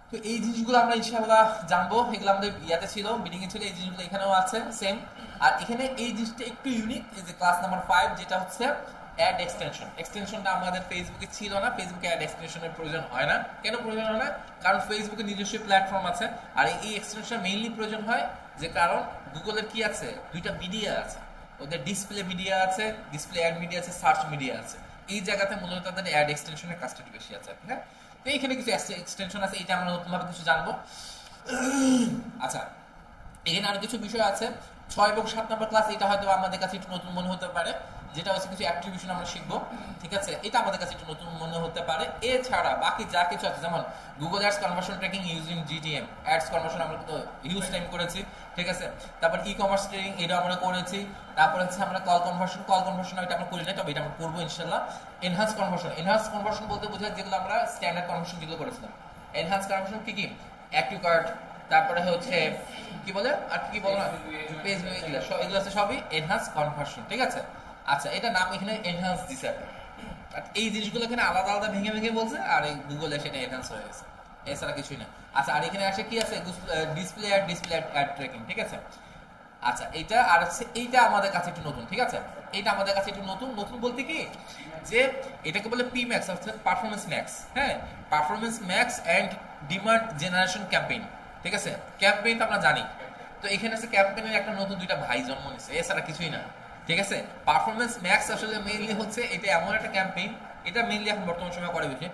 তো এই জিনিসগুলো আমরা ইনশাআল্লাহ জানবো, এগুলো আমাদের ইয়াতে ছিল, বিডিং এ ছিল, এই জিনিসগুলো এখানেও আছে সেম। আর এখানে এই জিনিসটা একটু ইউনিক, এই যে ক্লাস নাম্বার 5 যেটা হচ্ছে অ্যাড এক্সটেনশন। এক্সটেনশনটা আমাদের ফেসবুকে ছিল না, ফেসবুকে অ্যাড এক্সটেনশনের প্রয়োজন হয় না। কেন প্রয়োজন হয় না? কারণ ফেসবুকে নিজস্ব প্ল্যাটফর্ম আছে, আর এই এক্সটেনশন মেইনলি প্রয়োজন হয় যে কারণ গুগলের কি আছে? দুইটা মিডিয়া আছে, ওদের ডিসপ্লে মিডিয়া আছে, ডিসপ্লে অ্যাড মিডিয়া আছে, সার্চ মিডিয়া আছে। এই জায়গাতে মূলত তাদের অ্যাড এক্সটেনশনের কাজটা একটু বেশি আছে, হ্যাঁ? তো এইখানে কিছু এক্সটেনশন আছে, এটা আমরা নতুনভাবে কিছু জানবো। আচ্ছা, এখানে আরো কিছু বিষয় আছে, 6 এবং 7 নম্বর ক্লাস, এটা হয়তো আমাদের কাছে একটু নতুন মনে হতে পারে, যেটা হচ্ছে কিছু অ্যাট্রিবিউশন আমরা শিখবো, ঠিক আছে? এটা আমাদের কাছে একটু নতুন মনে হতে পারে। এছাড়া বাকি যা কিছু আছে, যেমন Google ads conversion tracking using GTM, ads conversion আমরা তো হিউজ টাইম করেছি, ঠিক আছে? তারপর ই কমার্স ট্রেডিং, এটা আমরা করেছি। তারপর হচ্ছে আমরা কল কনভার্সন এটা আমরা করি না, তবে এটা আমরা করবো ইনশাল্লাহ। এনহান্স কনভার্সন বলতে বোঝায় যেগুলো আমরা স্ট্যান্ডার্ড কনভার্সন যেগুলো করেছিলাম। এনহান্স কনভার্সন কি কি? অ্যাক্টিভ কার্ড, তারপরে হচ্ছে কি বলে, আর কি বলো না, পেজ, এগুলো আছে সবই এনহান্স কনভার্সন, ঠিক আছে? আচ্ছা, এটা নাম এখানে এনহান্স দিছে, এই জিনিসগুলো এখানে আলাদা আলাদা ভেঙে ভেঙে বলছে, আর এই গুগলে সেটা এনহান্স হয়ে গেছে, এছাড়া কিছুই না। আচ্ছা, আর এখানে আসে কি আছে? ডিসপ্লে অ্যাড ট্র্যাকিং, ঠিক আছে? আচ্ছা, এইটা আর হচ্ছে এইটা আমাদের কাছে একটু নতুন, ঠিক আছে? এইটা আমাদের কাছে একটু নতুন বলতে কি যে এটাকে বলে পি ম্যাক্স, অর্থাৎ পারফরমেন্স ম্যাক্স। হ্যাঁ, performance max and demand generation campaign, ঠিক আছে? ক্যাম্পেইন তো আমরা জানি, তো এখানে আছে ক্যাম্পেইনের একটা নতুন দুইটা ভাই জন্ম নিচ্ছে, এছাড়া কিছুই না, ঠিক আছে? পারফরমেন্স ম্যাক্স আসলে মেইনলি হচ্ছে এটা এমন একটা ক্যাম্পেইন, এটা মেইনলি এখন বর্তমান সময় করে বেশি,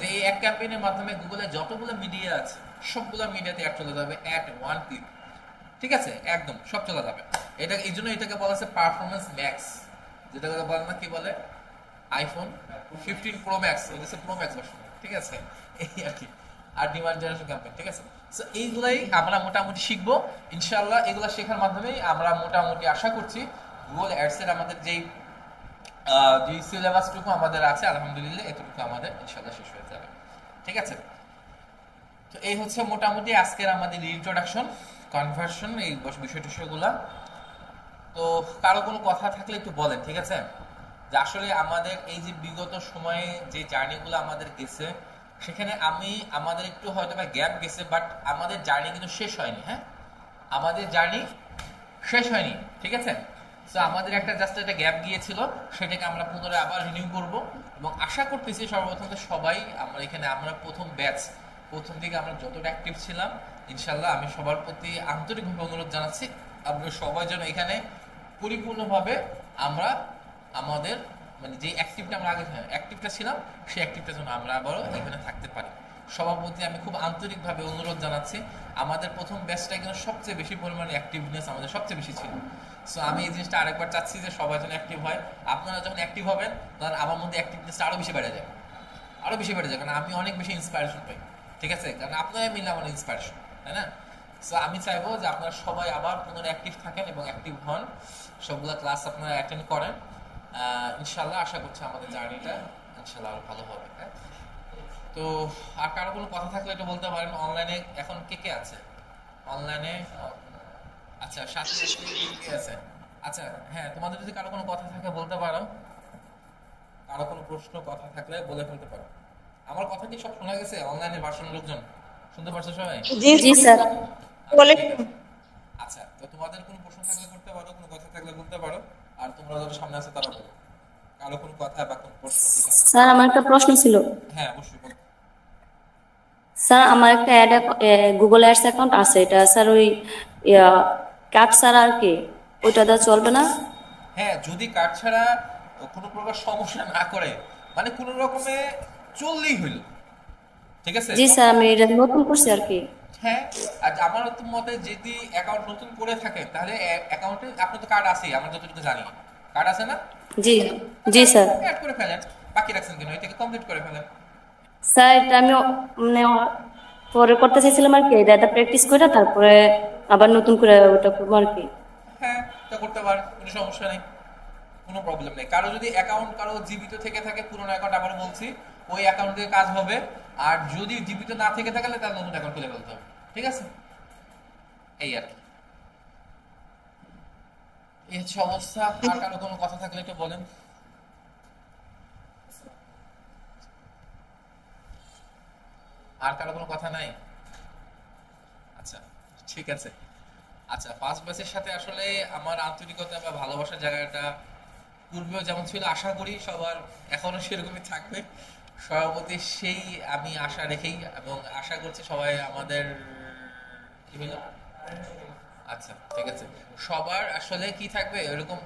যে এই এক ক্যাম্পেইনের মাধ্যমে গুগলে যতগুলো মিডিয়া আছে সবগুলো মিডিয়াতে অ্যাড চলে যাবে অ্যাট ওয়ান ক্লিক, ঠিক আছে? একদম সব চলে যাবে। এটা এই জন্য এটাকে বলা আছে পারফরমেন্স ম্যাক্স, যেটা বলে না, কি বলে, আইফোন 15 প্রো ম্যাক্স, এটা হচ্ছে প্রো ম্যাক্স ভার্সন, ঠিক আছে? এই আর কি। আর ডিমান্ড জেনারেশন ক্যাম্পেইন, ঠিক আছে? সো এইগুলাই আমরা মোটামুটি শিখবো ইনশাআল্লাহ। এগুলা শেখার মাধ্যমেই আমরা মোটামুটি আশা করছি গুগল অ্যাডসের আমাদের যে সিলেবাসটুকু আমাদের আছে, আলহামদুলিল্লাহ এতটুকু আমাদের ইনশাআল্লাহ শেষ হয়ে যাবে, ঠিক আছে? তো এই হচ্ছে মোটামুটি আজকের আমাদের ইন্ট্রোডাকশন কনভার্সন, এই বিষয়গুলা। তো কারো কোনো কথা থাকলে একটু বলেন, ঠিক আছে? যে আসলে আমাদের এই যে বিগত সময়ে যে জার্নিগুলো আমাদের গেছে, সেখানে আমাদের একটু হয়তো বা গ্যাপ গেছে, বাট আমাদের জার্নি কিন্তু শেষ হয়নি। হ্যাঁ, আমাদের জার্নি শেষ হয়নি, ঠিক আছে? তো আমাদের একটা জাস্ট একটা গ্যাপ গিয়েছিল, সেটাকে আমরা পুনরায় আবার রিনিউ করব, এবং আশা করতেছি সর্বপ্রথম সবাই আমরা প্রথম ব্যাচ, প্রথম দিকে আমরা যতটা অ্যাক্টিভ ছিলাম, ইনশাল্লাহ আমি সবার প্রতি আন্তরিকভাবে অনুরোধ জানাচ্ছি আপনারা সবাই যেন এখানে পরিপূর্ণভাবে আমরা আমাদের মানে যে অ্যাক্টিভটা আমরা আগে অ্যাক্টিভটা ছিলাম, সেই অ্যাক্টিভটা যেন আমরা আবারও এখানে থাকতে পারি। সবার প্রতি আমি খুব আন্তরিকভাবে অনুরোধ জানাচ্ছি। আমাদের প্রথম ব্যাচটা কিন্তু সবচেয়ে বেশি পরিমাণে অ্যাক্টিভনেস আমাদের সবচেয়ে বেশি ছিল। সো আমি এই জিনিসটা আরেকবার চাচ্ছি যে সবাই যেন অ্যাক্টিভ হয়। আপনারা যখন অ্যাক্টিভ হবেন তখন আমার মধ্যে অ্যাক্টিভনেসটা আরও বেশি বেড়ে যায়। আরো বেশি বেড়ে যায়, কারণ আমি অনেক বেশি ইন্সপায়ারেশন পাই। ঠিক আছে, কারণ আপনারা মিলে আমার ইন্সপায়ারেশন, তাই না? সো আমি চাইবো যে আপনারা সবাই আবার পুনরায় অ্যাক্টিভ থাকেন এবং অ্যাক্টিভ হন, সবগুলো ক্লাস আপনারা অ্যাটেন্ড করেন। ইনশাল্লাহ আশা করছি আমাদের জার্নিটা ইনশাল্লাহ আরো ভালো হবে। হ্যাঁ, তো আর কারো কোনো কথা থাকলে এটা বলতে পারেন। অনলাইনে এখন কে কে আছে অনলাইনে? আচ্ছা, সাথে কে আছে? আচ্ছা, হ্যাঁ, তোমাদের যদি কারো কোনো কথা থাকে বলতে পারো, কারো কোনো প্রশ্ন কথা থাকলে বলে ফেলতে পারো। আমার কথা কি সব শোনা গেছে? অনলাইনে ভার্সনের লোকজন শুনতে পারছো সবাই? জি স্যার। আচ্ছা, ঠিক আছে। আচ্ছা, তো তোমাদের কোনো প্রশ্ন থাকলে করতে পারো, কোনো কথা থাকলে বলতে পারো। আর তোমরা যারা সামনে আছে তারা বলো, কারো কোনো কথা বা কোনো প্রশ্ন ঠিক আছে? স্যার আমার একটা প্রশ্ন ছিল। হ্যাঁ, অবশ্যই বলো। স্যার আমার একটা গুগল অ্যাডস অ্যাকাউন্ট আছে, এটা স্যার ওই কার্ড ছাড়া আর কি ওইটা দেওয়া চলবে না? হ্যাঁ, যদি কার্ড ছাড়া কোনো প্রকার সমস্যা না করে, মানে কোনো রকমে চললেই হইলো। ঠিক আছে? জি স্যার, আমি এটা নতুন করছি আর কি। হ্যাঁ, আর আমার তো মতে যদি অ্যাকাউন্ট নতুন করে থাকে তাহলে অ্যাকাউন্টে আপনার তো কার্ড আছেই, আমরা যতটুকু জানি কার্ড আছে না? জি জি স্যার। অ্যাড করে ফেলেন, বাকি রাখছেন কেন? এটাকে কমপ্লিট করে ফেলেন। স্যার এটা আমি মানে পরে করতে চাইছিলাম আর কি, এটা প্র্যাকটিস করে তারপরে আবার নতুন করে ওটা করবো আর কি। হ্যাঁ, তা করতে পারেন, কোনো সমস্যা নেই, কোনো প্রবলেম নেই। কারো যদি অ্যাকাউন্ট কারো জীবিত থেকে থাকে, পুরোনো অ্যাকাউন্ট আবার বলছি ওই অ্যাকাউন্ট থেকে কাজ হবে। আর যদি জীবিত না থেকে থাকে তাহলে নতুন অ্যাকাউন্ট খুলে ফেলতে হবে। ঠিক আছে, এই আর কি, এই হচ্ছে অবস্থা। আর কারো কোনো কথা থাকলে একটু বলেন। আর কারো কোনো কথা নাই? আচ্ছা, ঠিক আছে। আচ্ছা, ফার্স্ট ব্যাচের সাথে আসলে আমার আন্তরিকতা বা ভালোবাসার জায়গাটা পূর্বেও যেমন ছিল, আশা করি সবার এখনো সেরকমই থাকবে। সভাপতি সেই আমি আশা রেখেই, এবং আশা করছি সবাই আমাদের কি হইল। আচ্ছা, ঠিক আছে, সবার আসলে কি থাকবে এরকম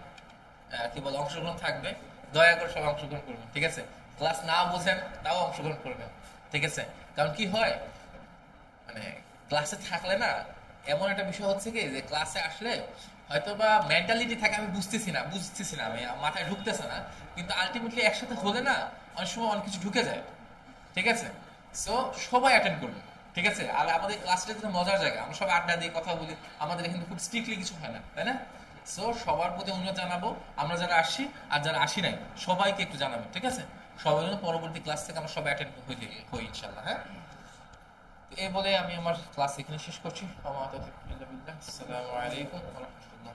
কি বলে অংশগ্রহণ থাকবে। দয়া করে সবাই অংশগ্রহণ করবেন। ঠিক আছে, ক্লাস না বোঝেন তাও অংশগ্রহণ করবেন। ঠিক আছে, কারণ কি হয়, মানে ক্লাসে থাকলে না এমন একটা বিষয় হচ্ছে কি, যে ক্লাসে আসলে হয়তো বা মেন্টালিটি থাকে আমি বুঝতেছি না, আমি মাথায় ঢুকতেছে না, কিন্তু আলটিমেটলি একসাথে হলে না অনেক সময় অনেক কিছু ঢুকে যায়। ঠিক আছে, সো সবাই অ্যাটেন্ড করবে। ঠিক আছে, আর আমাদের ক্লাসটা যেটা মজার জায়গা, আমরা সবাই আড্ডা দিয়ে কথা বলি, আমাদের এখানে খুব স্ট্রিক্টলি কিছু হয় না, তাই না? সো সবার প্রতি অনুরোধ জানাবো, আমরা যারা আসছি আর যারা আসি নাই সবাইকে একটু জানাবেন। ঠিক আছে, সবাই যেন পরবর্তী ক্লাস থেকে আমরা সবাই অ্যাটেন্ড হই ইনশাল্লাহ। হ্যাঁ, এই বলে আমি আমার ক্লাস এখানে শেষ করছি। আসসালামু আলাইকুম ওয়া রাহমাতুল্লাহ।